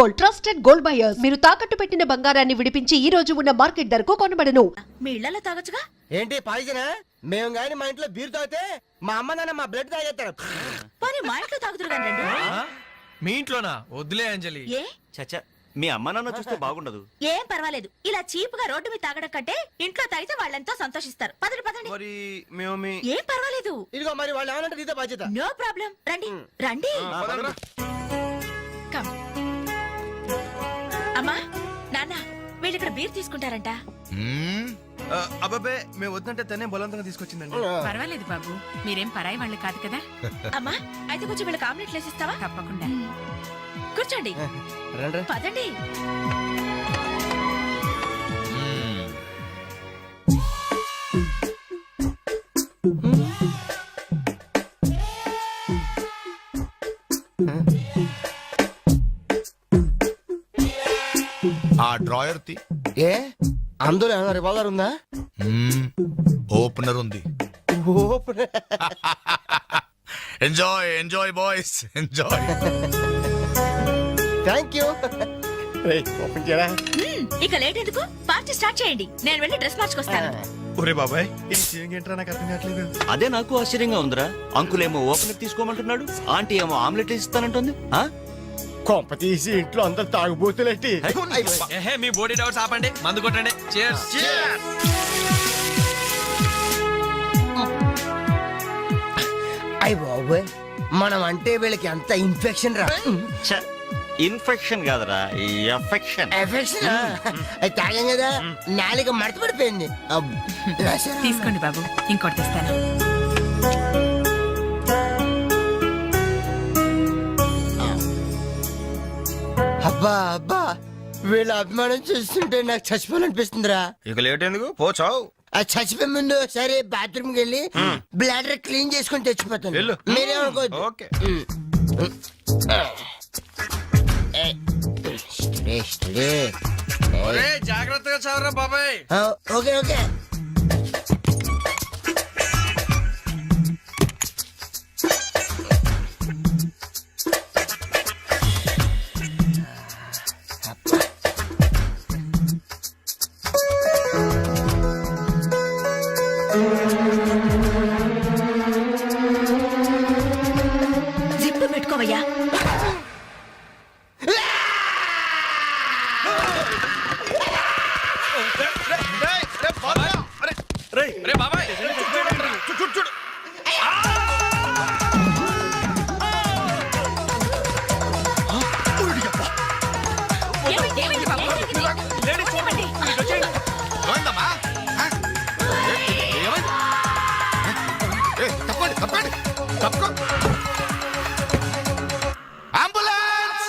Gold, trusted gold buyers. మీరు తాకట్టు పెట్టిన బంగారాన్ని విడిపించి ఈ రోజు ఉన్న మార్కెట్ ధరకు కొనబడను. మీ ఇళ్లలో తాగొచ్చుగా. ఏంటి పాయిజనా? మేము గాని మా ఇంట్లో బీర్ తాగితే మా అమ్మ నాన్న మా బ్లడ్ తాగేస్తారు. మరి మా ఇంట్లో తాగుతురు కానీ రండి. మీ ఇంట్లోనా? వద్దులే అంజలి. ఏ చచ్చా, మీ అమ్మ నాన్న చూస్తే బాగుండదు. ఏం పర్వాలేదు. ఇలా చీప్ గా రోడ్డు మీద తాగడం కంటే ఇంట్లో తాగితే వాళ్ళంతా సంతోషిస్తారు. పదండి పదండి. మరి మేము ఏం పర్వాలేదు. ఇదిగో మరి వాళ్ళు ఏమనంటే నీతో బాధ్యత. No problem. రండి రండి. కమ్. అమ్మా నాన్న వీళ్ళు ఇక్కడ బీర్ తీసుకుంటారంట. అబ్బాబే మేము వద్దంటే తనే బలవంతంగా తీసుకొచ్చిందండి. పర్వాలేదు బాబు, మీరేం పరాయి వాళ్ళు కాదు కదా. అమ్మా అయితే కొంచెం వీళ్ళకి ఆమ్లెట్ వేసిస్తావా? తప్పకుండా. కూర్చోండి. రండి. పదండి. ఆ డ్రాయర్ తి ఏ అందులో ఏమైనా రివాల్వర్ ఉందా? ఓపెనర్ ఉంది. Enjoy enjoy boys enjoy. Thank you. Open చేయరా. ఇక లేట్ ఎందుకు, పార్టీ స్టార్ట్ చేయండి. నేను వెళ్ళి డ్రెస్ మార్చుకొస్తాను. ఒరే బాబాయ్, ఏంట్రా నాకు అర్థం కావట్లేదు. అదే నాకు ఆశ్చర్యంగా ఉందిరా. అంకుల్ ఏమో ఓపెనర్ తీసుకోమంటున్నాడు, ఆంటీ ఏమో ఆమ్లెట్ ఇస్తానంటుంది. కొంప తీసి ఇంట్లో అందరు తాగుబోతులేంటి? ఏహే మీ బాడీ డౌట్స్ ఆపండి, మందు కొట్టండి. Cheers. అయ్య బాబోయ్, మనం అంటే వీళ్ళకి ఎంత ఇన్ఫెక్షన్ రా. ఇన్ఫెక్షన్ కాదురా, ఎఫెక్షన్. ఎఫెక్షన్ అది తాగాం కదా, నాలుక మడత పడిపోయింది. తీసుకోండి బాబు, ఇంకోటి తెస్తాను. అబ్బా అబ్బా, వీళ్ళ అభిమానం చూస్తుంటే నాకు చచ్చిపోవాలనిపిస్తుందిరా. ఇక లేట్ ఎందుకు, పోచావు. ఆ చచ్చిపోయే ముందు సరే బాత్రూమ్ కి వెళ్ళి బ్లాడర్ క్లీన్ చేసుకొని తెచ్చిపోతాను. వెళ్ళు. మీరేమనుకోవద్దు. ఓకే. ఒరే జాగ్రత్తగా చదవరా బాబాయ్. Okay okay. జిప్పు పెట్టుకోవయ్యా. రే బాబాయ్, చూడు. ఏమైంది? ఏమైంది బాబు? ఏమైంది? ఏమైందమ్మా? ఏమైంది? తప్పండి తప్పండి తప్పుకో. అంబులెన్స్!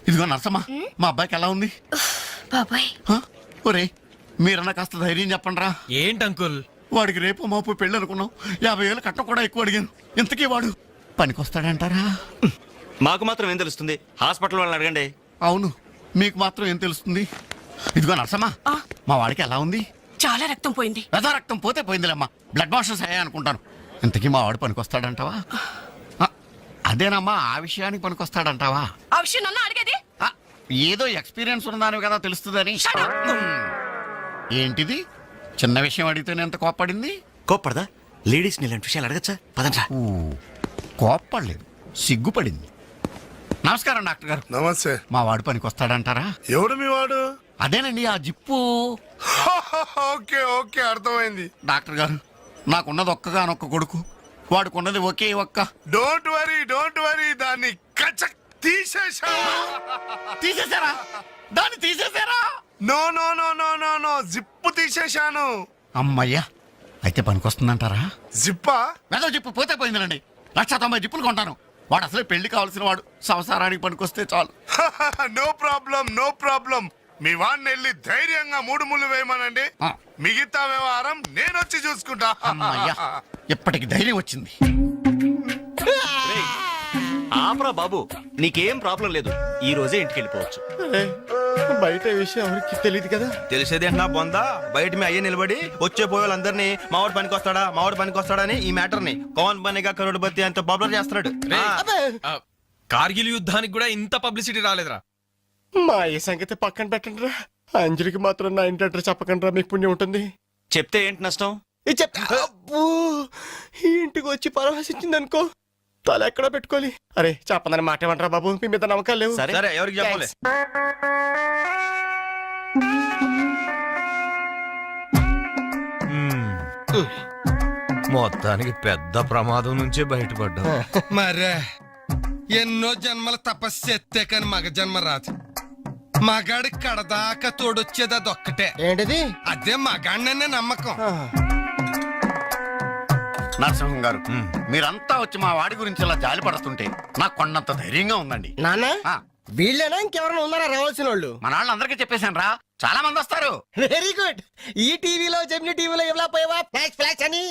ఇదిగో నర్సమ్మా, మా అబ్బాయికి ఎలా ఉంది? బాబాయ్ ఒరే మీరన్నా కాస్త ధైర్యం చెప్పండి రా. ఏంటి అంకుల్? వాడికి రేపు మాపు పెళ్ళి అనుకున్నాం, 50,000 కట్నం కూడా ఎక్కువ అడిగాను. ఇంతకీ వాడు పనికొస్తాడంటారా? మాకు మాత్రం ఏం తెలుస్తుంది, హాస్పిటల్ వాళ్ళని అడగండి. అవును, మీకు మాత్రం ఏం తెలుస్తుంది? ఇదిగో నర్సమ్మా, మా వాడికి ఎలా ఉంది? చాలా రక్తం పోయింది. రథ రక్తం పోతే పోయిందిలేమ్మా, బ్లడ్ వాషెస్ అయ్యా అనుకుంటాను. ఇంతకీ మా వాడు పనికొస్తాడంటావా? అదేనమ్మా, ఆ విషయానికి పనికొస్తాడంటావా? ఆ విషయం నన్ను అడిగేది. ఏదో ఎక్స్పీరియన్స్ ఉన్నదాని కదా తెలుస్తుందని. ఏంటిది, చిన్న విషయం అడిగితేనే ఎంత కోప్పడింది? కోప్పడదా? లేడీస్ ఇలాంటి విషయాలు అడగచ్చా? పదండ్రా. కోప్పడలేదు, సిగ్గుపడింది. నమస్కారం డాక్టర్ గారు. నమస్తే. మా వాడు పనికొస్తాడంటారా? ఎవడు మీ వాడు? అదేనండి ఆ జిప్పు. ఓకే ఓకే, అర్థమైంది. డాక్టర్ గారు, నాకున్నది ఒక్కగానొక్క కొడుకు, వాడుకున్నది ఒకే ఒక్క. డోంట్ వరీ, దాన్ని కచక్ తీసేశా. తీసేశారా? దాన్ని తీసేశారా? No no no no no no, zip తీసేశాను. అమ్మయ్యా, అయితే పనికొస్తుందంటారా? జిప్పా? వెదవ జిప్పు పోతే పోయిందండి. 190 జిప్పులు కొంటాను. వాడు అసలే పెళ్లి కావాల్సిన వాడు, సంసారానికి పనికొస్తే చాలు. No problem. మీ వాడిని వెళ్ళి ధైర్యంగా 3 ముళ్ళు వేయమనండి. మిగతా వ్యవహారం నేను వచ్చి చూసుకుంటా. అమ్మయ్యా, ఇప్పటికి ధైర్యం వచ్చింది. ఆపరా బాబు, నీకేం ప్రాబ్లం లేదు. ఈ రోజే ఇంటికి వెళ్ళిపోవచ్చు. బయట విషయం ఎవరికి తెలియదు కదా. తెలిసేది అంటున్నా బొందా, బయట మీ అయ్యే నిలబడి వచ్చే పోయే వాళ్ళందరినీ మావాడు పనికి వస్తాడని ఈ మ్యాటర్ ని కౌన్ బనేగా కరోడ్పతి అంత పాపులర్ చేస్తున్నాడు. కార్గిల్ యుద్ధానికి కూడా ఇంత పబ్లిసిటీ రాలేదురా. మా ఈ సంగతి పక్కన పెట్టండి రా. అంజలికి మాత్రం నా ఇంటి అడ్రస్ చెప్పకండి రా, మీకు పుణ్యం ఉంటుంది. చెప్తే ఏంటి నష్టం? ఇది చెప్తా. అబ్బో, ఈ ఇంటికి వచ్చి పరామర్శించింది అనుకో, తల ఎక్కడ పెట్టుకోవాలి. అరే చెప్పదని మాట ఏమంటారా బాబు, మీ మీద నమ్మకాలు లేవు. సరే ఎవరికి చెప్పలే. మొత్తానికి పెద్ద ప్రమాదం నుంచే బయటపడ్డా. మరే ఎన్నో జన్మల తపస్సు చేస్తే కాని మగ జన్మ రాదు. మగాడి కడదాకా తోడొచ్చేది అదొక్కటే. ఏంటిది? అదే మగాడిననే నమ్మకం. నరసింహం గారు, మీరంతా వచ్చి మా వాడి గురించి ఇలా జాలి పడుతుంటే నాకు కొండంత ధైర్యంగా ఉందండి. నాన్న ఆ, వీళ్ళేనా ఇంకెవరైనా ఉన్నారా రావాల్సిన వాళ్ళు? మన వాళ్ళందరికీ చెప్పేశాను రా, చాలా మంది వస్తారు. Very good. ఈ టీవీలో జెమిని టీవీలో ఎవలా పోయావా ఫ్లాష్ ఫ్లాష్ అని.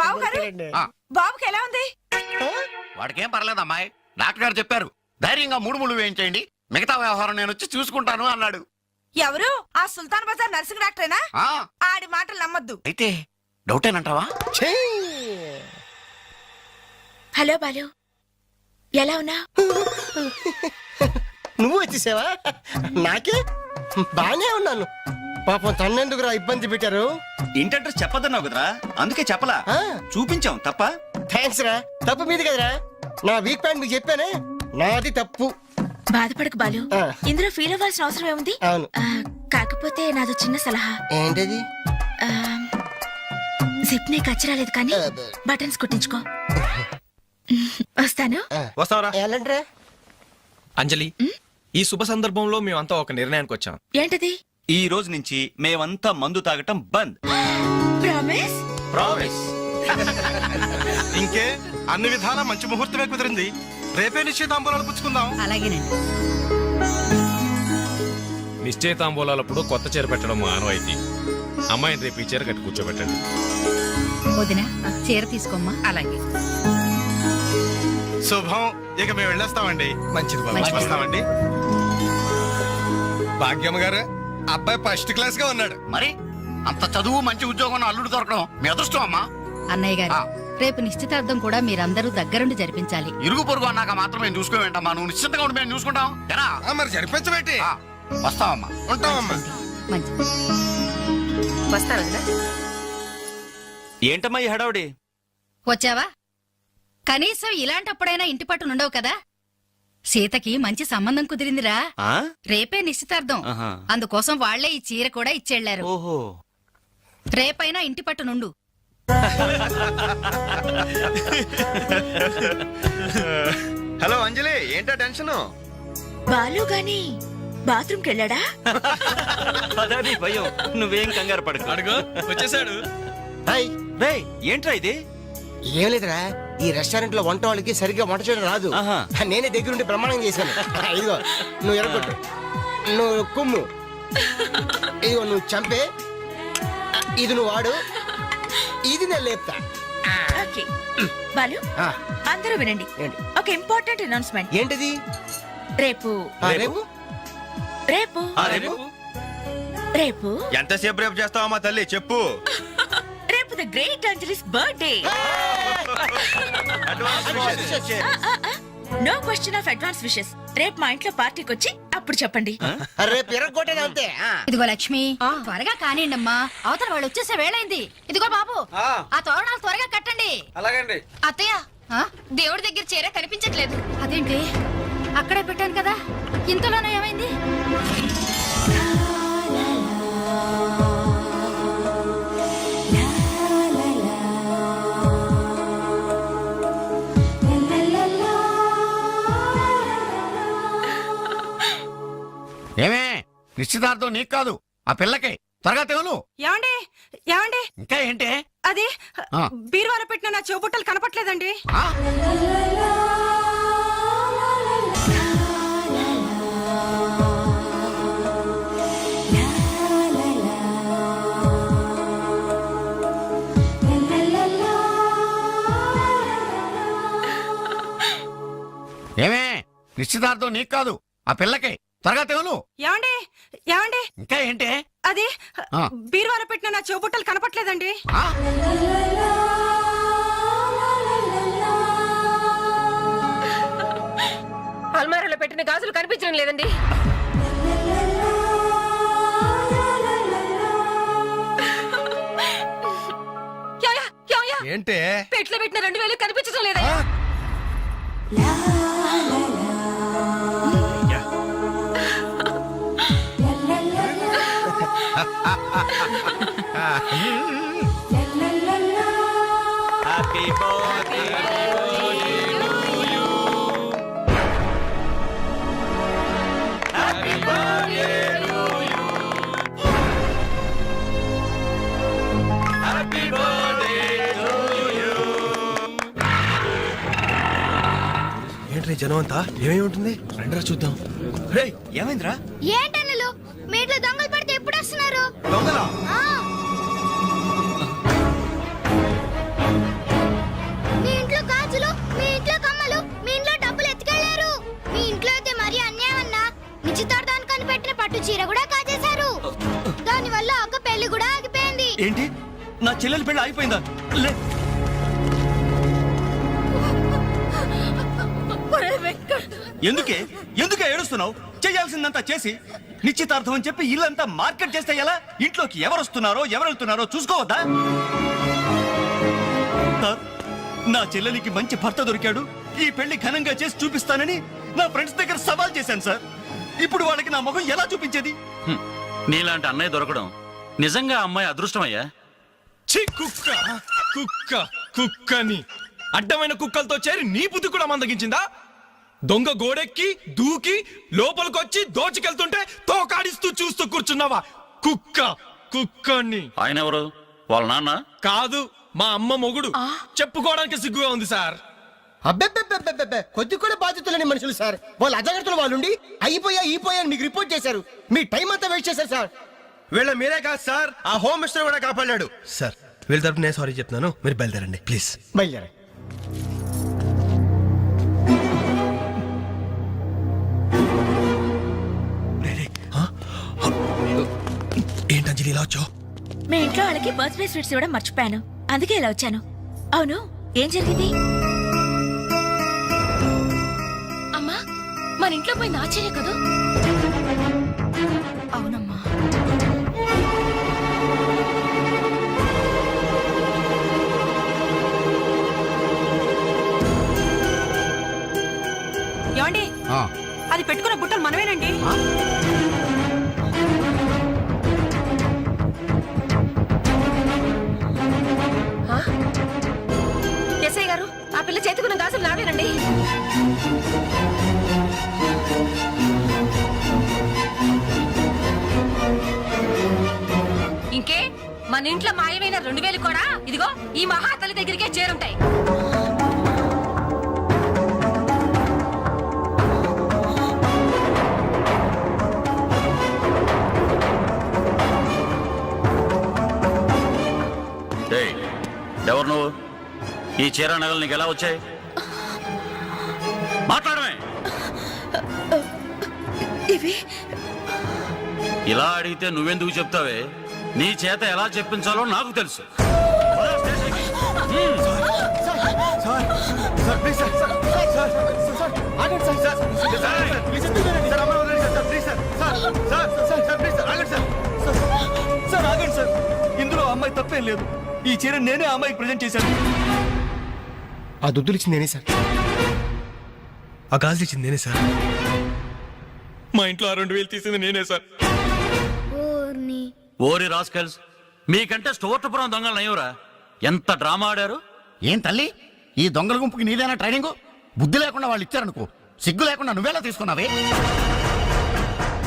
బావగారు? ఆ, బాబుకి ఎలా ఉంది? వాడికేం పర్లేదు అమ్మాయి, డాక్టర్ గారు చెప్పారు ధైర్యంగా 3 ముళ్ళు వేయించేయండి, మిగతా వ్యవహారం నేను వచ్చి చూసుకుంటాను అన్నాడు. ఎవరు? ఆ సుల్తాన్ బజార్ నర్సింగ్ డాక్టరేనా? ఆ, ఆడి మాటలు నమ్మద్దు. అయితే డౌటేనంటావా? ఛీ! హలో బాలు, ఎలా ఉన్నా? నువ్వు వచ్చేసావా? నాకే బానే ఉన్నాను. పాపం తన్నెందుకురా ఇబ్బంది పెట్టారు? ఇంటి అడ్రస్ చెప్పొద్దన్నావు కదరా, అందుకే చెప్పలా. ఆ, చూపించాం తప్ప. థ్యాంక్స్ రా. తప్పు మీది కదరా, నా వీక్ పాయింట్ మీకు చెప్పానే, నాది తప్పు. బాధపడకు బాలు, ఆ. ఇందులో ఫీల్ అవ్వాల్సిన అవసరం ఏముంది? అవును. కాకపోతే నాదో చిన్న సలహా. ఏంటది? జిప్ నీ కచ్చరాలేదు కానీ బటన్స్ కుట్టించుకో. వస్తాను. వస్తావరా ఎలాంటిరా? అంజలి? ఈ శుభ సందర్భంలో మేమంతా ఒక నిర్ణయానికి వచ్చాం. ఏంటది? ఈ రోజు నుంచి మేమంతా మందు తాగటం బంద్. ప్రామిస్? ప్రామిస్. ఇంకే అన్ని విధాలా మంచి ముహూర్తమే కుదిరింది. రేపే నిశ్చితాంబూలాలు పుచ్చుకుందాం. అలాగేనండి. నిశ్చయితాంబూలాలప్పుడు కొత్త చీర పెట్టడం ఆనవాయితీ. అమ్మాయిని రేపు ఈ చీర కట్టి కూర్చోబెట్టండి. వదిన చీర తీసుకోమ్మా. అలాగే. శుభం. ఇక మేము వెళ్ళేస్తామండి. మంచిది బాబు. మంచిది. వస్తామండి. భాగ్యమ్మ గారు, అబ్బాయి ఫస్ట్ క్లాస్ గా ఉన్నాడు. మరి అంత చదువు మంచి ఉద్యోగం ఉన్న అల్లుడు దొరకడం మీ అదృష్టం అమ్మా. అన్నయ్య గారు, ఆ. రేపు నిశ్చితార్థం కూడా మీరందరూ దగ్గరుండి జరిపించాలి. ఇరుగు పొరుగు అన్నాక మాత్రం మేము చూసుకోవేంటమ్మా, నువ్వు నిశ్చింతగా ఉండి మేము చూసుకుంటాం. ఎరా? మరి జరిపించబెట్టి ఆ, వస్తావమ్మా. ఉంటామమ్మా. మంచిది. వస్తాను. ఏంటమ్మా ఈ హడావుడి? వచ్చావా? కనీసం ఇలాంటప్పుడైనా ఇంటి పట్టు నుండవు కదా. సీతకి మంచి సంబంధం కుదిరిందిరా. ఆ? రేపే నిశ్చితార్థం. ఆహా. అందుకోసం వాళ్లే ఈ చీర కూడా ఇచ్చెళ్లారు. ఓహో. రేపైనా ఇంటి పట్టు నుండు. హలో అంజలి, ఏంటా టెన్షన్? బాలు గాని బాత్రూమ్కి వెళ్ళాడా? అదే భయం. నువ్వేం కంగారు పడకు. అడుగు వచ్చేసాడు. హాయ్. రేయ్, ఏంట్రా ఇది? ఏం లేదురా, ఈ రెస్టారెంట్ లో వంట వాళ్ళకి సరిగ్గా వంట చేయడం రాదు. ఆహా. నేనే దగ్గరుండి ప్రమాణం చేశాను. ఇదిగో నువ్వు ఎరగొట్టు, నువ్వు కుమ్ము, ఇదిగో నువ్వు చంపే, ఇది నువ్వు వాడు, ఇది నేను లేపుతా. ఓకే బాలు, ఆ, అందరూ వినండి. ఏంటి? ఒక ఇంపార్టెంట్ అనౌన్స్మెంట్. ఏంటిది? రేపు ఆ, రేపు రేపు రేపు రేపు ఎంతసేపు రేపు చేస్తావమ్మా తల్లి చెప్పు. రేపు the great Anjali's birthday. No question of advance wishes. రేపు మా ఇంట్లో పార్టీకి వచ్చి అప్పుడు చెప్పండి. రేపు ఎరగొట్టేది అంతే. ఆ. ఇదిగో లక్ష్మి, త్వరగా కానివ్వండమ్మా, అవతల వాళ్ళు వచ్చేసే వేళైంది. ఇదిగో బాబు, ఆ తోరణాలు త్వరగా కట్టండి. అలాగండి. అత్తయ్య, దేవుడి దగ్గర చీర కనిపించట్లేదు. అదేంటి, అక్కడే పెట్టాను కదా, ఇంతలోనే ఏమైంది? ఏమే, నిశ్చితార్థం నీకు కాదు ఆ పిల్లకి. త్వరగా తెలు. ఏమండి ఏమండి, ఇంకా ఏంటి? అది ఆ. బీరువాలో పెట్టిన నా చెవుబుట్టలు కనపట్లేదండి. ఆ? ఏమే, నిశ్చితార్థం నీకు కాదు ఆ పిల్లకి. త్వరగా తెలు. ఏమండి ఏమండి, ఇంకా ఏంటి? అది ఆ. బీరువాలో పెట్టిన నా చెవుబుట్టలు కనపట్లేదండి. ఆ? పెట్టిన గాజులు కనిపించడం లేదండి. ఏంటే పెట్లో పెట్టిన 2000 కనిపించడం లేదా? హ్యాపీ బర్త్డే ఏంట్రీ జనం అంతా ఏమేమి ఉంటుంది రండిరా చూద్దాం. రేయ్ ఏమైందిరా? ఏంటన్నలు మీ ఇంట్లో దొంగలు పడితే ఎప్పుడు వస్తున్నారు? దొంగలా? మీ ఇంట్లో గాజులు, మీ ఇంట్లో కమ్మలు, మీ ఇంట్లో డబ్బులు ఎత్తుకెళ్లారు. మీ ఇంట్లో అయితే మరీ అన్యాయం అన్నా. నిశ్చితార్థానికి కనిపెట్టిన పట్టు చీర కూడా కాజేశారు. దాని వల్ల ఒక పెళ్లి కూడా ఆగిపోయింది. ఏంటి నా చెల్లెలి పెళ్లి ఆగిపోయిందా? లే ఎందుకే ఎందుకే ఏడుస్తున్నావు? చేయాల్సిందంతా చేసి నిశ్చితార్థం అని చెప్పి ఇల్లంతా మార్కెట్ చేస్తే ఎలా? ఇంట్లోకి ఎవరు వస్తున్నారో ఎవరు వెళ్తున్నారో చూసుకోవద్దా? సార్, నా చెల్లెలికి మంచి భర్త దొరికాడు, ఈ పెళ్లి ఘనంగా చేసి చూపిస్తానని నా ఫ్రెండ్స్ దగ్గర సవాల్ చేశాను సార్. ఇప్పుడు వాళ్ళకి నా ముఖం ఎలా చూపించేది? నీలాంటి అన్నయ్య దొరకడం నిజంగా అమ్మాయి అదృష్టమయ్యా. ఛీ, కుక్క కుక్క కుక్కని అడ్డమైన కుక్కలతో చేరి నీ బుద్ధి కూడా మందగించిందా? దొంగ గోడెక్కి దూకి లోపలికొచ్చి దోచుకెళ్తుంటే తోకాడిస్తూ చూస్తూ కూర్చున్నావా? కుక్క కుక్కని. ఆయన ఎవరు? వాళ్ళ నాన్న? కాదు, మా అమ్మ మొగుడు. చెప్పుకోవడానికి సిగ్గుగా ఉంది సార్. అబ్బెబ్బెబ్బెబ్బెబ్బె కొద్ది కూడా బాధ్యతలేని మనుషులు సార్. వాళ్ళు అజాగ్రత్తలు వాళ్ళుండి అయిపోయా అని మీకు రిపోర్ట్ చేశారు. మీ టైం అంతా వేస్ట్ చేశారు సార్. వీళ్ళ మీరే కాదు సార్, ఆ హోమ్ మినిస్టర్ కూడా కాపాడాడు. సార్ వీళ్ళ తరపు నేను సారీ చెప్తున్నాను, మీరు బయలుదేరండి ప్లీజ్. బయలుదేరా. ఏంటి అంజలి ఇలా వచ్చావు? మీ ఇంట్లో వాళ్ళకి బర్త్డే స్వీట్స్ ఇవ్వడం మర్చిపోయాను, అందుకే ఇలా వచ్చాను. అవును, ఏం జరిగింది? అమ్మా, మన ఇంట్లో పోయింది ఆశ్చర్య కదా? అవునమ్మా. ఏమండి, అది పెట్టుకున్న బుట్టలు మనమేనండి. ఎస్ఐ గారు, ఆ పిల్ల చేతుకున్న గాజులు నావేనండి. ఇంకే మన ఇంట్లో మాయమైన 2000 కూడా ఇదిగో ఈ మహాతల్లి దగ్గరికే చేరుంటాయి. ఎవరు నువ్వు? ఈ చీర నగలు నీకు ఎలా వచ్చాయి? మాట్లాడమే. ఇలా అడిగితే నువ్వెందుకు చెప్తావే? నీ చేత ఎలా చెప్పించాలో నాకు తెలుసు. ఇందులో అమ్మాయి తప్పేం లేదు. ఈ చీర నేనే అమ్మాయికి ప్రజెంట్ చేశాను. ఆ దుద్దులు ఇచ్చింది నేనే సార్, ఆ గాజులు ఇచ్చింది నేనే సార్, మా ఇంట్లో ఆ 2000 తీసింది నేనే సార్. ఓరి రాస్కల్స్, మీకంటే స్టోర్టపురం దొంగలు నయ్యూరా. ఎంత డ్రామా ఆడారు. ఏం తల్లి, ఈ దొంగల గుంపుకి నీదేనా ట్రైనింగ్? బుద్ధి లేకుండా వాళ్ళు ఇచ్చారనుకో, సిగ్గు లేకుండా నువ్వెలా తీసుకున్నావే?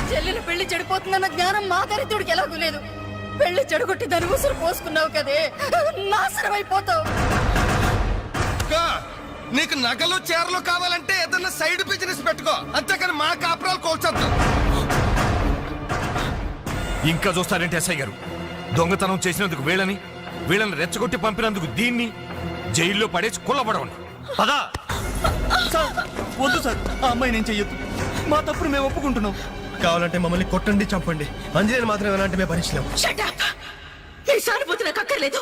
చెల్లెలు పెళ్లి చెడిపోతుందన్న జ్ఞానం మా దరిద్రుడికి ఎలాగూ లేదు. పెళ్లి చెడగొట్టి దాని ఉసురు పోసుకున్నావు కదే, నాశనం అయిపోతావు. నీకు నగలు చీరలు కావాలంటే ఏదన్నా సైడ్ బిజినెస్ పెట్టుకో, అంతేకాని మా కాపురాలు కోల్చొద్దు. ఇంకా చూస్తారంటే ఎస్ఐ గారు, దొంగతనం చేసినందుకు వీళ్ళని రెచ్చగొట్టి పంపినందుకు దీన్ని జైల్లో పడేసి కుల్లబడవండి. పదా సార్, వద్దు సార్, ఆ అమ్మాయి నేను చెయ్యొద్దు. మా తప్పుడు మేము ఒప్పుకుంటున్నాం. కావాలంటే మమ్మల్ని కొట్టండి, చంపండి, అంజలిని మాత్రం ఎలాంటి మేము భరించలేము. ఈ సానుభూతి నాకు అక్కర్లేదు.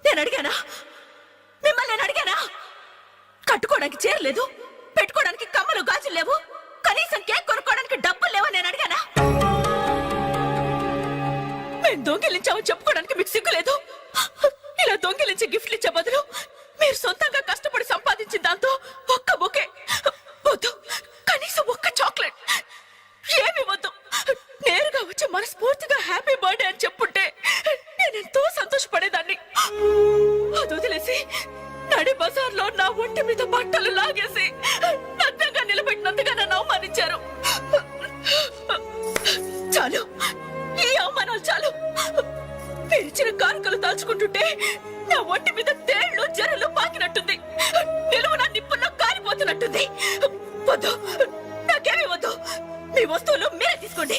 నేను అడిగానా? మిమ్మల్ని నేను అడిగానా? కట్టుకోవడానికి చీరలేదు, పెట్టుకోవడానికి కమ్మలు గాజులు లేవు. వద్దు, నాకేమీ వద్దు. మీ వస్తువులు మీరే తీసుకోండి.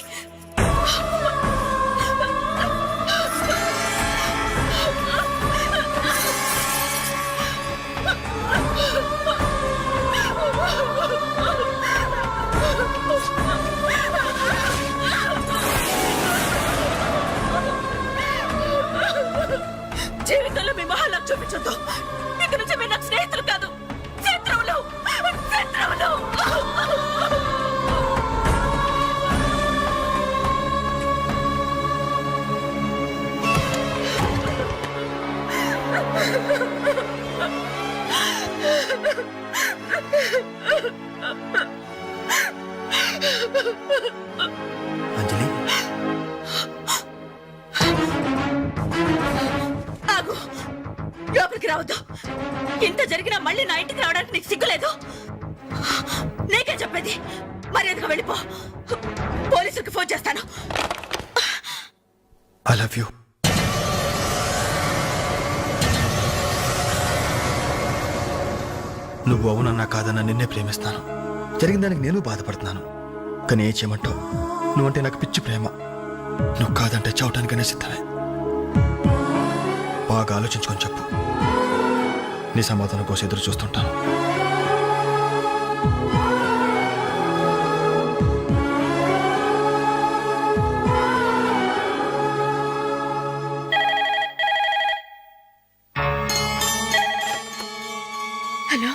జీవితంలో మీ మొహాలకు చూపించొద్దు. ఇక నుంచి మీరు నాకు స్నేహితులు కాదు, శత్రువులు. శత్రువులు. అంజలి, ఆగు, లోపలికి రావద్దు. ఇంత జరిగినా మళ్ళీ నా ఇంటికి రావడానికి నీకు సిగ్గులేదు? నీకే చెప్పేది, మర్యాదగా వెళ్ళిపో. పోలీసులకు ఫోన్ చేస్తాను. I love you. నువ్వు అవునన్నా కాదన్నా నిన్నే ప్రేమిస్తాను. జరిగిన దానికి నేను బాధపడుతున్నాను. కానీ ఏం చేయమంటావు? నువ్వంటే నాకు పిచ్చి ప్రేమ. నువ్వు కాదంటే చావటానికనే సిద్ధమే. బాగా ఆలోచించుకొని చెప్పు. నీ సమాధానం కోసం ఎదురు చూస్తుంటాను. హలో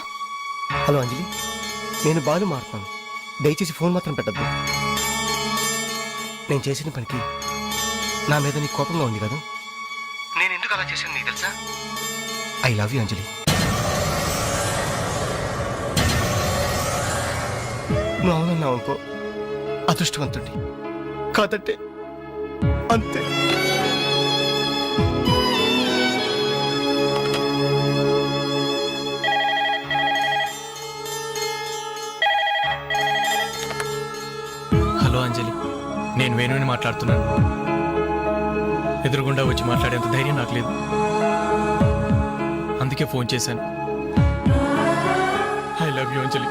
హలో అంజలి, నేను బాలు మారుతాను. దయచేసి ఫోన్ మాత్రం పెట్టద్దు. నేను చేసిన పనికి నా మీద నీకు కోపంగా ఉంది కదా? నేను ఎందుకు అలా చేశాను నీకు తెలుసా? ఐ లవ్ యూ అంజలి. నువ్వు అవునన్నావు అనుకో, అదృష్టవంతుడి. కాదంటే అంతే. హలో అంజలి, నేను వేణుని మాట్లాడుతున్నాను. ఎదురుగుండా వచ్చి మాట్లాడేంత ధైర్యం నాకు లేదు. అందుకే ఫోన్ చేశాను. ఐ లవ్ యూ అంజలి.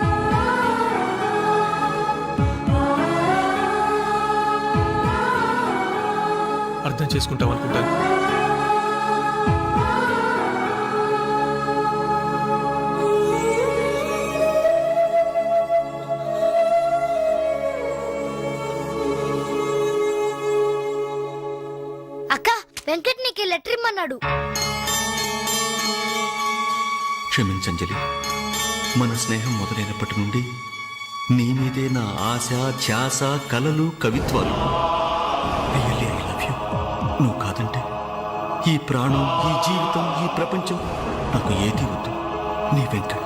అర్థం చేసుకుంటాం అనుకుంటాను. అక్క, వెంకట్ నీకు లెటర్ ఇమ్మన్నాడు. క్షమించంజలి, మన స్నేహం మొదలైనప్పటి నుండి నీ మీదే నా ఆశ, ధ్యాస, కలలు, కవిత్వాలు. Really I love you. నువ్వు కాదంటే ఈ ప్రాణం, ఈ జీవితం, ఈ ప్రపంచం నాకు ఏది వద్దు. నీ వెంకట్.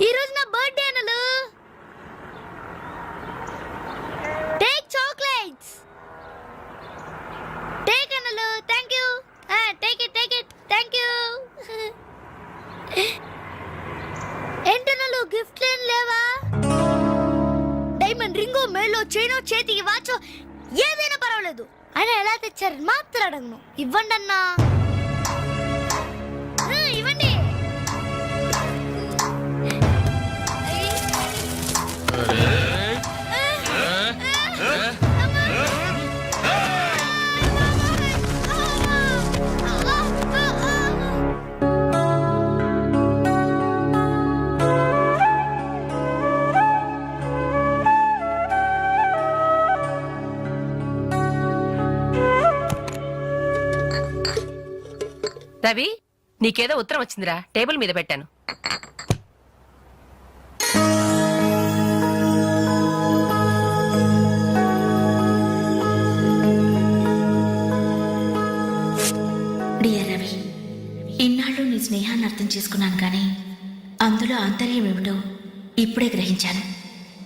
ఈ రోజు నా బర్త్డే అనలు. Take chocolates. టేక్ అనలు. Thank you. Take it. Thank you. ఏంటనలు, గిఫ్ట్ ఏం లేవా? డైమండ్ రింగో, మేలో చైనో, చేతికి వాచో ఏదైనా పర్వాలేదు. ఆయన ఎలా తెచ్చారని మాత్రం అడగను. ఇవ్వండి అన్నా. ఇవ్వండి. రవి నీకేదో ఉత్తరం వచ్చిందిరా, టేబుల్ మీద పెట్టాను. డియర్ రవి, ఇన్నాళ్ళు నీ స్నేహాన్ని అర్థం చేసుకున్నాను కానీ అందులో ఆంతర్యం ఏమిటో ఇప్పుడే గ్రహించాను.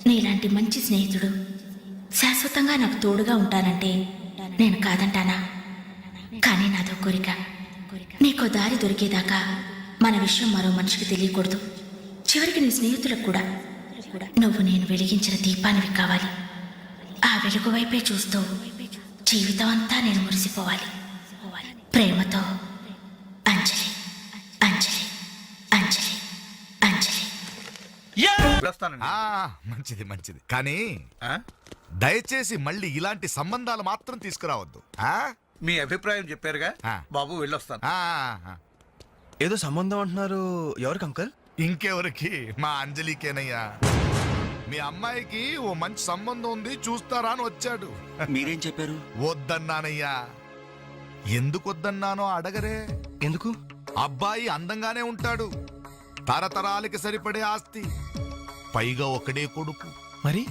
నీలాంటి మంచి స్నేహితుడు శాశ్వతంగా నాకు తోడుగా ఉంటానంటే నేను కాదంటానా? కానీ నాదో కోరిక, నీకో దారి దొరికేదాకా మన విషయం మరో మనిషికి తెలియకూడదు. చివరికి నీ స్నేహితులకు కూడా నువ్వు నేను వెలిగించిన దీపానివి కావాలి. ఆ వెలుగు వైపే చూస్తూ జీవితం అంతా నేను మురిసిపోవాలి. ప్రేమతో అంజలి, అంజలి, అంజలి, అంజలి. మంచిది మంచిది కానీ దయచేసి మళ్ళీ ఇలాంటి సంబంధాలు మాత్రం తీసుకురావద్దు. మీ అభిప్రాయం చెప్పారుగా బాబు, వెళ్ళొస్తాను. ఏదో సంబంధం అంటున్నారు, ఎవరికి అంకల్? ఇంకెవరికి? మా అంజలికేనయ్యా. మీ అమ్మాయికి ఓ మంచి సంబంధం ఉంది, చూస్తారా అని వచ్చాడు. మీరేం చెప్పారు? వద్దన్నానయ్యా. ఎందుకు వద్దన్నానో అడగరే. ఎందుకు? అబ్బాయి అందంగానే ఉంటాడు, తరతరాలకి సరిపడే ఆస్తి, పైగా ఒకడే కొడుకు. మరి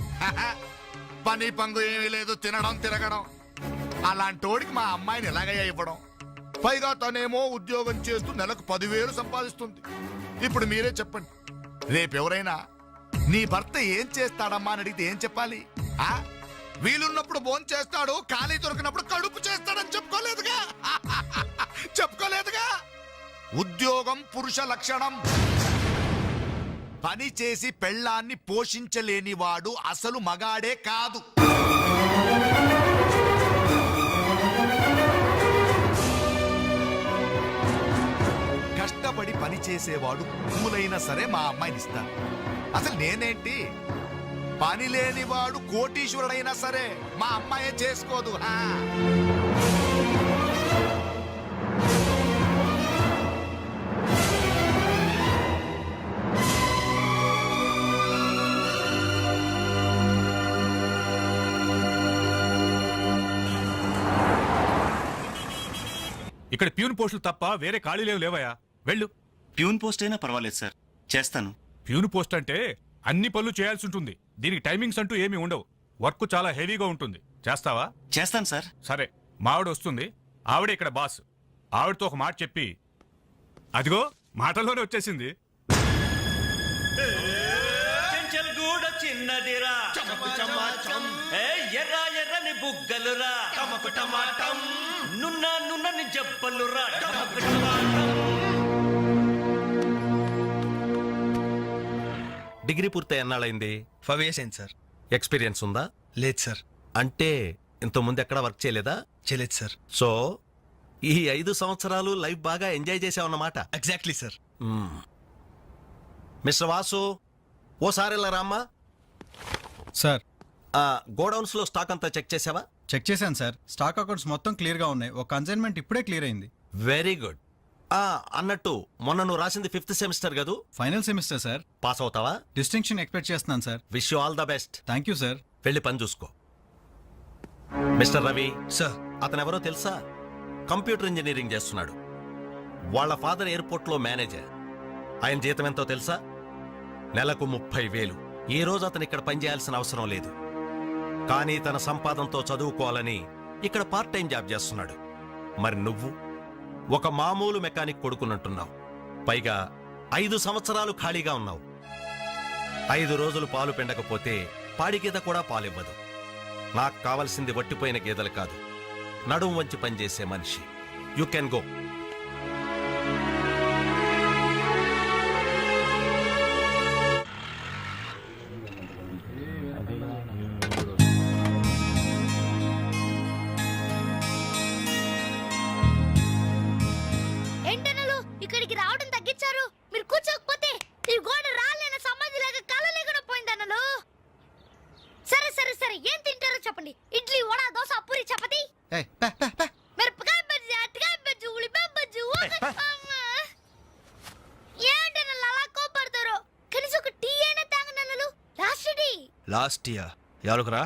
పని పంగు ఏమీ లేదు, తినడం తిరగడం. అలాంటోడికి మా అమ్మాయిని ఎలాగయ్యా ఇవ్వడం? పైగా తనేమో ఉద్యోగం చేస్తూ నెలకు 10,000 సంపాదిస్తుంది. ఇప్పుడు మీరే చెప్పండి, రేపెవరైనా నీ భర్త ఏం చేస్తాడమ్మా అని అడిగితే ఏం చెప్పాలి? వీలున్నప్పుడు భోజనం చేస్తాడు, ఖాళీ దొరికినప్పుడు కడుపు చేస్తాడని చెప్పుకోలేదుగా. చెప్పుకోలేదుగా. ఉద్యోగం పురుష లక్షణం. పని చేసి పెళ్ళాన్ని పోషించలేనివాడు అసలు మగాడే కాదు. కష్టపడి పని చేసేవాడు పూలైనా సరే మా అమ్మాయిని ఇస్తాను. అసలు నేనేంటి, పని లేనివాడు కోటీశ్వరుడైనా సరే మా అమ్మాయే చేసుకోదు. ఇక్కడ ప్యూన్ పోస్టులు తప్ప వేరే ఖాళీలేవు లేవయా, వెళ్ళు. ప్యూన్ పోస్ట్ అయినా పర్వాలేదు సార్, చేస్తాను. ప్యూన్ పోస్ట్ అంటే అన్ని పనులు చేయాల్సి ఉంటుంది. దీనికి టైమింగ్స్ అంటూ ఏమీ ఉండవు. వర్క్ చాలా హెవీగా ఉంటుంది. చేస్తావా? చేస్తాను సార్. సరే, మా ఆవిడ వస్తుంది. ఆవిడే ఇక్కడ బాస్. ఆవిడతో ఒక మాట చెప్పి, అదిగో మాటల్లోనే వచ్చేసింది. చిన్నదిరా ఎర్ర ఎర్రని బుగ్గలురా, నున్న నున్నని జబ్బలురా. డిగ్రీ పూర్తి ఎన్నాళ్ళైంది? 5 years అయింది సార్. ఎక్స్పీరియన్స్ ఉందా? లేదు సార్. అంటే ఇంతకుముందు ఎక్కడ వర్క్ చేయలేదా? చేయలేదు సార్. సో ఈ 5 సంవత్సరాలు లైఫ్ బాగా ఎంజాయ్ చేసావన్నమాట. Exactly sir. మిస్టర్ వాసు, ఓసారి ఇలా రామ్మా. సార్, గోడౌన్స్ లో స్టాక్ అంతా చెక్ చేసావా? చెక్ చేశాను సార్. స్టాక్ అకౌంట్స్ మొత్తం క్లియర్ గా ఉన్నాయి. ఒక కన్సైన్మెంట్ ఇప్పుడే క్లియర్ అయింది. Very good. అన్నట్టు మొన్న నువ్వు రాసింది 5th సెమిస్టర్ కదూ? Final semester sir. పాస్ అవుతావా? డిస్టింక్షన్ ఎక్స్పెక్ట్ చేస్తున్నాను sir. Wish you all the best. Thank you sir. వెళ్ళి పని చూసుకో. Mister Ravi sir. అతను ఎవరో తెలుసా? కంప్యూటర్ ఇంజనీరింగ్ చేస్తున్నాడు. వాళ్ళ ఫాదర్ ఎయిర్పోర్ట్ లో మేనేజర్. ఆయన జీతం ఎంతో తెలుసా? నెలకు 30,000. ఈ రోజు అతను ఇక్కడ పనిచేయాల్సిన అవసరం లేదు, కానీ తన సంపాదనతో చదువుకోవాలని ఇక్కడ పార్ట్ టైం జాబ్ చేస్తున్నాడు. మరి నువ్వు ఒక మామూలు మెకానిక్ కొడుకున్నట్టున్నావు. పైగా 5 సంవత్సరాలు ఖాళీగా ఉన్నావు. 5 రోజులు పాలు పిండకపోతే పాడి గీత కూడా పాలివ్వదు. నాకు కావలసింది వట్టిపోయిన గీదలు కాదు, నడుం వంచి పనిచేసే మనిషి. You can go. ఏంటనలు ఇక్కడికి రావడం తగ్గించారు? మీరు కూర్చోకపోతే ఈ గోడ రాలేన సమాధి లాగా కలలేకుండా పోయిందన్నలు. సరే సరే సరే, ఏం తింటారో చెప్పండి. ఇడ్లీ, వడ, దోశ, పూరి, చపాతి, మిరపకాయ బజ్జీ, అరటికాయ బజ్జీ, ఉల్లిపాయ బజ్జీ. ఏంటనలు అలా కోపడతారు? కనీసం ఒక టీ అయినా తాగనన్నలు. Last tea. లాస్ట్ ఇయర్ ఎవరుకురా?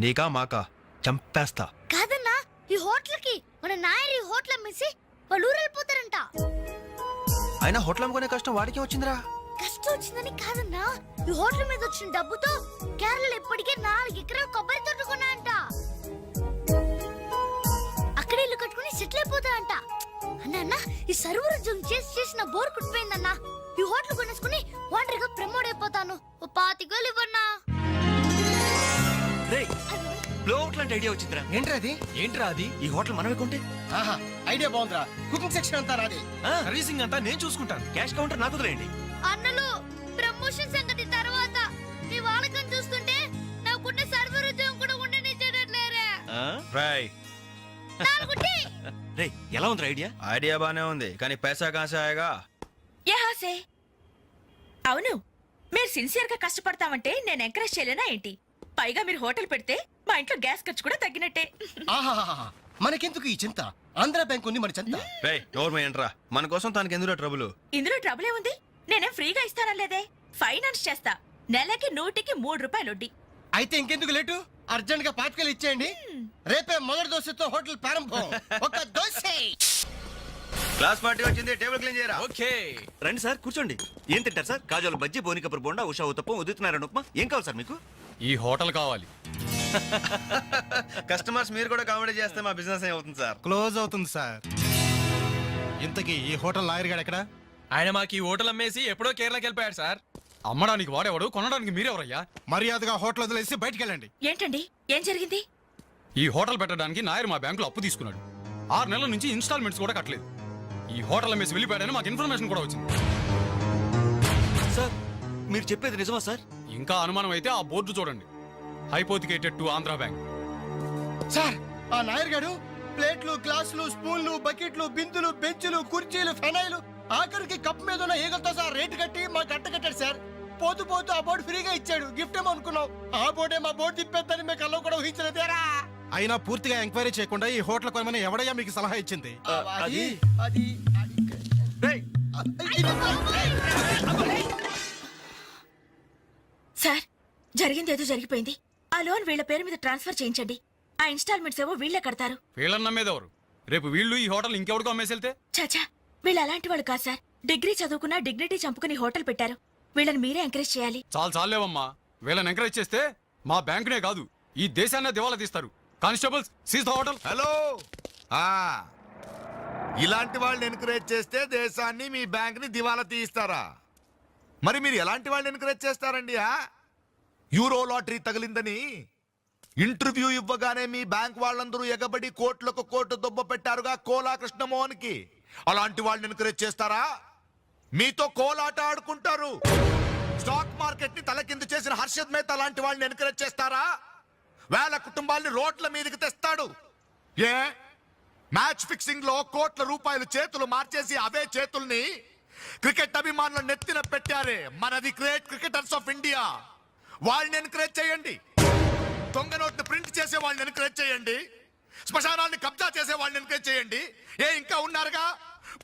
నీకా మాకా? చంపేస్తా. కాదన్నా, ఈ హోటల్కి మన నాయర్ ఈ హోటల్ అమ్మేసి వాళ్ళు ఊరు వెళ్ళిపోతారంట. అయినా హోటల్ అమ్ముకునే కష్టం వాడికి వచ్చిందిరా. కష్టం వచ్చిందని కాదన్నా, ఈ హోటల్ మీద వచ్చిన డబ్బుతో కేరళలో ఇప్పటికే 4 ఎకరాలు కొబ్బరి తోట కొన్నా అంట. అక్కడే ఇల్లు కట్టుకుని సెటిల్ అయిపోతా అంట. అన్న ఈ సర్వర్ ఉద్యోగం చేసిన బోర్ కుట్టిపోయిందన్నా. ఈ హోటల్ కొనేసుకుని వాండర్ గా ప్రమోట్ అయిపోతాను. ఓ 25,000 ఇవ్వన్నా. బ్లో అవుట్ లాంటి ఐడియా వచ్చిందిరా. ఏంట్రా అది? ఈ హోటల్ మనమే కొంటే ఆహా ఐడియా బాగుందిరా. కుకింగ్ సెక్షన్ అంతా నాది. సర్వీసింగ్ అంతా నేను చూసుకుంటాను. క్యాష్ కౌంటర్ నాకు వదిలేయండి. అన్నలు ప్రమోషన్ సంగతి తర్వాత. మీ వాళ్ళకం చూస్తుంటే నాకున్న సర్వర్ ఉద్యోగం కూడా ఉండనిచ్చేటట్లేరే. రే ఎలా ఉంది ఐడియా? ఐడియా బానే ఉంది, కానీ పైసా కాసాయగా. యహాసే అవును, మీరు సిన్సియర్ గా కష్టపడతామంటే నేను ఎంకరేజ్ చేయలేనా ఏంటి? పైగా మీరు హోటల్ పెడితే మా ఇంట్లో గ్యాస్ ఖర్చు కూడా తగ్గినట్టే. ఆహాహా మనకెందుకు ఈ చింత? ఆంధ్ర బ్యాంక్ ఉంది మన చింత. ఏంట్రా మన కోసం తనకి ఎందులో ట్రబుల్? ఇందులో ట్రబుల్ ఏముంది? నేనేం ఫ్రీగా ఇస్తానలేదే, ఫైనాన్స్ చేస్తా. నెలకి 100కి 3 రూపాయలు వడ్డీ. అయితే ఇంకెందుకు లేటు? అర్జెంట్ గా పాతికలు ఇచ్చేయండి. రేపే మొదటి దోశతో హోటల్ ప్రారంభం. ఒక దోశ. క్లాస్ పార్టీ వచ్చింది, టేబుల్ క్లీన్ చేయరా. ఓకే రండి సార్, కూర్చోండి. ఏం తింటారు సార్? కాజాలు బజ్జీ, బోనికపూర్ బోండా, ఉషా ఉత్తప్పం, ఉదితనారాయణ ఉప్మా. ఏం కావాలి సార్ మీకు? ఈ హోటల్ కావాలి. కస్టమర్స్ మీరు కూడా కామెడీ చేస్తే మా బిజినెస్ ఏమవుతుంది సార్? క్లోజ్ అవుతుంది సార్. ఇంతకీ ఈ హోటల్ లాయర్ గారు ఎక్కడ? ఆయన మాకు ఈ హోటల్ అమ్మేసి ఎప్పుడో కేరళకి వెళ్ళిపోయాడు సార్. అమ్మడానికి వాడేవాడు, కొనడానికి మీరెవరయ్యా? మర్యాదగా హోటల్ వదిలేసి బయటికి వెళ్ళండి. ఏంటండి, ఏం జరిగింది? ఈ హోటల్ పెట్టడానికి నాయర్ మా బ్యాంకులో అప్పు తీసుకున్నాడు. 6 నెలల నుంచి ఇన్స్టాల్మెంట్స్ కూడా కట్టలేదు. ఈ హోటల్ అమ్మేసి వెళ్ళిపోయాడని మాకు ఇన్ఫర్మేషన్ కూడా వచ్చింది. సార్ మీరు చెప్పేది నిజమా సార్? ఇంకా అనుమానం అయితే ఆ బోర్డు చూడండి, hypothecated to Andhra bank. Sir ఆ నాయర్ గారు ప్లేట్లు, గ్లాసులు, స్పూన్లు, బకెట్లు, బిందులు, బెంచులు, కుర్చీలు, ఫెనాయిలు, ఆఖరికి కప్ మీద ఉన్న ఈగలతో సార్ రేటు కట్టి మాకు అట్ట కట్టాడు సార్. పోతూ పోతూ ఆ బోర్డు ఫ్రీగా ఇచ్చాడు. గిఫ్ట్ ఏమో అనుకున్నాం. ఆ బోర్డే మా బోర్డు తిప్పేద్దని మీకు అల్లం కూడా ఊహించలేదేరా. అయినా పూర్తిగా ఎంక్వైరీ చేయకుండా ఈ హోటల్ కొనమని ఎవడయ్యా మీకు సలహా ఇచ్చింది? అది అది సార్ జరిగింది ఏదో జరిగిపోయింది. ఆ లోన్ వీళ్ళ పేరు మీద ట్రాన్స్ఫర్ చేయించండి. ఆ ఇన్స్టాల్మెంట్స్ ఏవో వీళ్ళే కడతారు. వీళ్ళని నమ్మేదెవరు? రేపు వీళ్ళు ఈ హోటల్ ఇంకెవరికో అమ్మేసి వెళ్తే? చాచా, వీళ్ళు అలాంటి వాళ్ళు కాదు సార్. డిగ్రీ చదువుకున్నా డిగ్నిటీ చంపుకుని హోటల్ పెట్టారు. వీళ్ళని మీరే ఎంకరేజ్ చేయాలి. చాలేవమ్మా. వీళ్ళని ఎంకరేజ్ చేస్తే మా బ్యాంకునే కాదు ఈ దేశాన్నే దివాలా తీస్తారు. Constables seize the hotel. Hello, ఇలాంటి వాళ్ళని ఎంకరేజ్ చేస్తే దేశాన్ని, మీ బ్యాంక్ ని దివాలా తీయిస్తారా? మరి మీరు ఎలాంటి వాళ్ళని ఎంకరేజ్ చేస్తారండి? యూరో లాటరీ తగిలిందని ఇంటర్వ్యూ ఇవ్వగానే మీ బ్యాంక్ వాళ్ళందరూ ఎగబడి కోట్లకు కోట్లు దొబ్బ పెట్టారుగా కోలా కృష్ణమోహన్ కి. అలాంటి వాళ్ళని ఎంకరేజ్ చేస్తారా? మీతో కోలాట ఆడుకుంటారు. స్టాక్ మార్కెట్ ని తలకిందు చేసిన హర్షద్ మేహతా లాంటి వాళ్ళని ఎంకరేజ్ చేస్తారా? వేల కుటుంబాల్ని రోడ్ల మీదకి తెస్తాడు. ఏ మ్యాచ్ ఫిక్సింగ్ లో కోట్ల రూపాయలు చేతులు మార్చేసి అవే చేతుల్ని క్రికెట్ అభిమానులు నెత్తిన పెట్టారే మనది గ్రేట్ క్రికెటర్స్ ఆఫ్ ఇండియా. వాళ్ళని ఎంకరేజ్ చేయండి. దొంగ నోట్ని ప్రింట్ చేసే వాళ్ళని ఎంకరేజ్ చేయండి. శ్మశానాన్ని కబ్జా చేసే వాళ్ళని ఎంకరేజ్ చేయండి. ఇంకా ఉన్నారుగా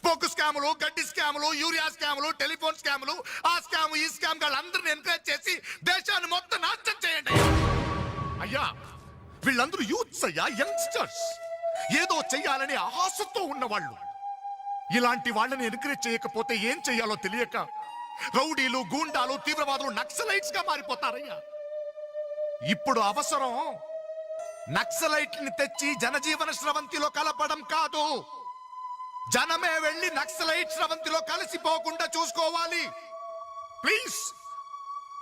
పొగ్గు స్కాములు, గడ్డి స్కాములు, యూరియా స్కాములు, టెలిఫోన్ స్కాములు, ఆ స్కామ్ ఈ స్కామ్ వాళ్ళందరిని ఎంకరేజ్ చేసి దేశాన్ని మొత్తం నాశనం చేయండి. అయ్యా వీళ్ళందరూ యూత్స్ అయ్యా, యంగ్స్టర్స్, ఏదో చెయ్యాలని ఆశతో ఉన్నవాళ్ళు. ఇలాంటి వాళ్ళని ఎంకరేజ్ చేయకపోతే ఏం చెయ్యాలో తెలియక రౌడీలు, గూండాలు, తీవ్రవాదులు, నక్సలైట్స్ గా మారిపోతారయ్యా. ఇప్పుడు అవసరం నక్సలైట్ని తెచ్చి జనజీవన స్రవంతిలో కలపడం కాదు, జనమే వెళ్ళి నక్సలైట్ స్రవంతిలో కలిసిపోకుండా చూసుకోవాలి. ప్లీజ్